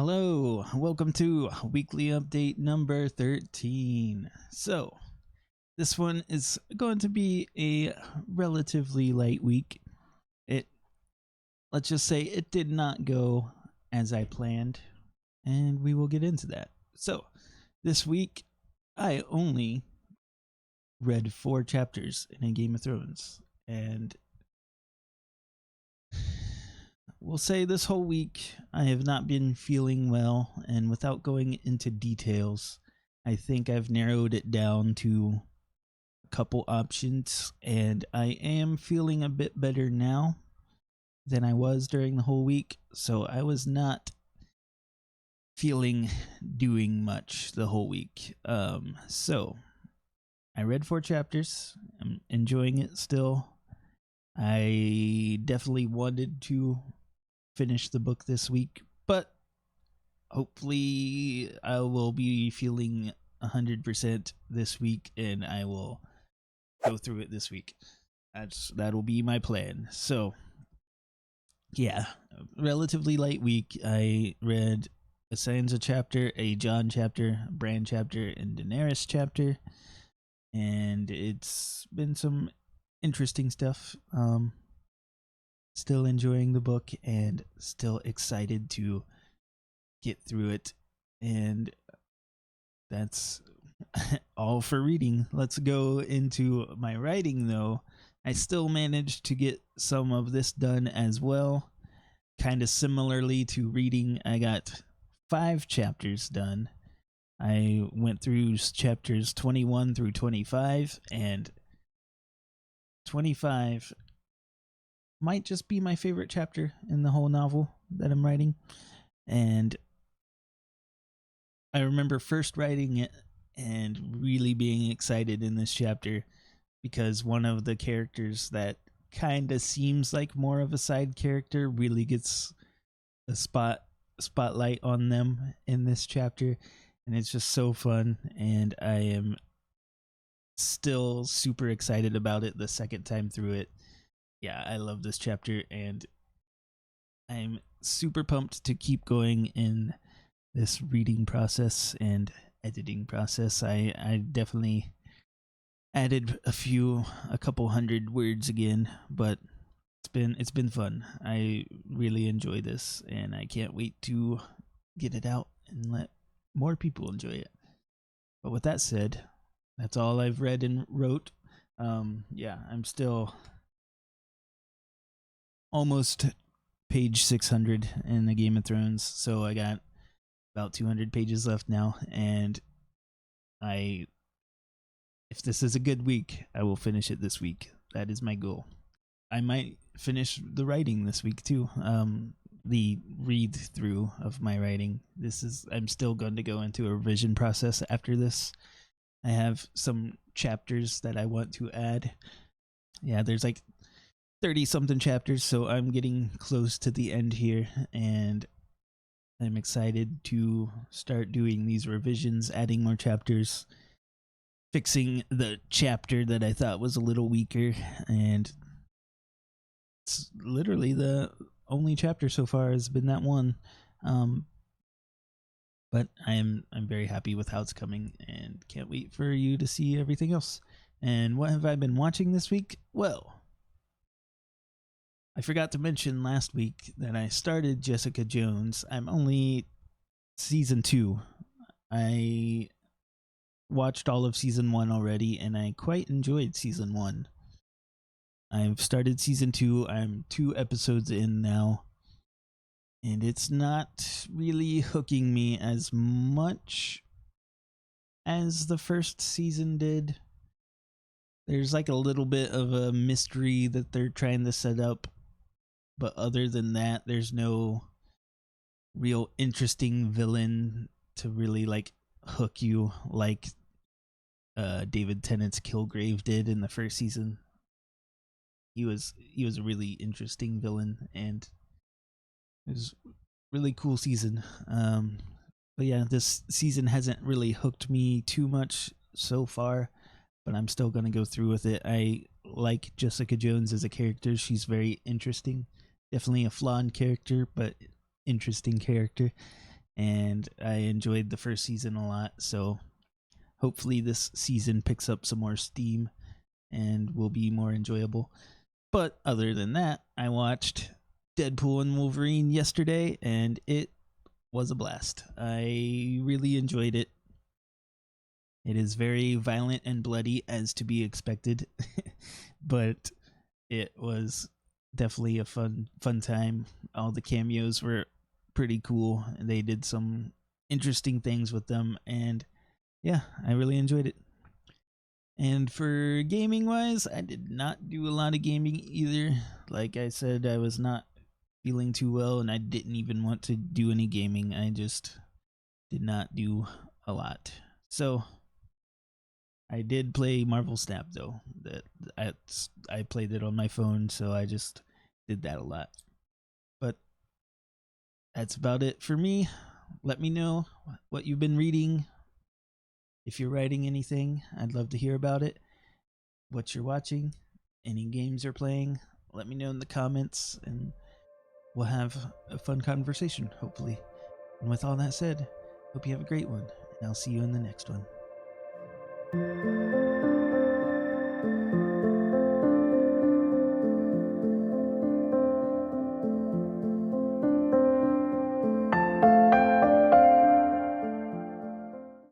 Hello, welcome to weekly update number 13. So, this one is going to be a relatively light week. Let's just say it did not go as I planned, and we will get into that. So, this week I only read 4 chapters in a Game of Thrones, and we'll say this whole week I have not been feeling well, and without going into details, I think I've narrowed it down to a couple options, and I am feeling a bit better now than I was during the whole week. So I was not feeling doing much the whole week. So I read 4 chapters. I'm enjoying it still. I definitely wanted to finish the book this week, but hopefully I will be feeling 100% this week, and I will go through it this week. That'll be my plan. So yeah, relatively light week. I read a Sansa chapter, a Jon chapter, a Bran chapter, and Daenerys chapter, and it's been some interesting stuff. Still enjoying the book and still excited to get through it. And that's all for reading. Let's go into my writing, though. I still managed to get some of this done as well. Kind of similarly to reading, I got 5 chapters done. I went through chapters 21 through 25, and 25 might just be my favorite chapter in the whole novel that I'm writing. And I remember first writing it and really being excited in this chapter because one of the characters that kind of seems like more of a side character really gets a spotlight on them in this chapter, and it's just so fun, and I am still super excited about it the second time through it. Yeah, I love this chapter, and I'm super pumped to keep going in this reading process and editing process. I definitely added a couple hundred words again, but it's been fun. I really enjoy this, and I can't wait to get it out and let more people enjoy it. But with that said, that's all I've read and wrote. Yeah, I'm still almost page 600 in the Game of Thrones, so I got about 200 pages left now, and if this is a good week, I will finish it this week. That is my goal. I might finish the writing this week too. The read through of my writing. I'm still going to go into a revision process after this. I have some chapters that I want to add. Yeah, there's like 30 something chapters, so I'm getting close to the end here, and I'm excited to start doing these revisions, adding more chapters, fixing the chapter that I thought was a little weaker, and it's literally the only chapter so far has been that one. But I'm very happy with how it's coming, and can't wait for you to see everything else. And what have I been watching this week? Well, I forgot to mention last week that I started Jessica Jones. I'm only season 2. I watched all of season 1 already, and I quite enjoyed season 1. I've started season 2. I'm 2 episodes in now, and it's not really hooking me as much as the first season did. There's like a little bit of a mystery that they're trying to set up, but other than that, there's no real interesting villain to really like hook you like David Tennant's Kilgrave did in the first season. He was a really interesting villain, and it was a really cool season. But yeah, this season hasn't really hooked me too much so far, but I'm still gonna go through with it. I like Jessica Jones as a character. She's very interesting. Definitely a flawed character, but interesting character. and I enjoyed the first season a lot. So hopefully this season picks up some more steam and will be more enjoyable. But other than that, I watched Deadpool and Wolverine yesterday, and it was a blast. I really enjoyed it. It is very violent and bloody, as to be expected, but it was definitely a fun time. All the cameos were pretty cool, and they did some interesting things with them, and yeah, I really enjoyed it. And for gaming wise, I did not do a lot of gaming either. Like I said, I was not feeling too well, and I didn't even want to do any gaming. I just did not do a lot. So I did play Marvel Snap though. I played it on my phone, so I just did that a lot. But that's about it for me. Let me know what you've been reading. If you're writing anything, I'd love to hear about it. What you're watching, any games you're playing, let me know in the comments, and we'll have a fun conversation, hopefully. And with all that said, hope you have a great one, and I'll see you in the next one.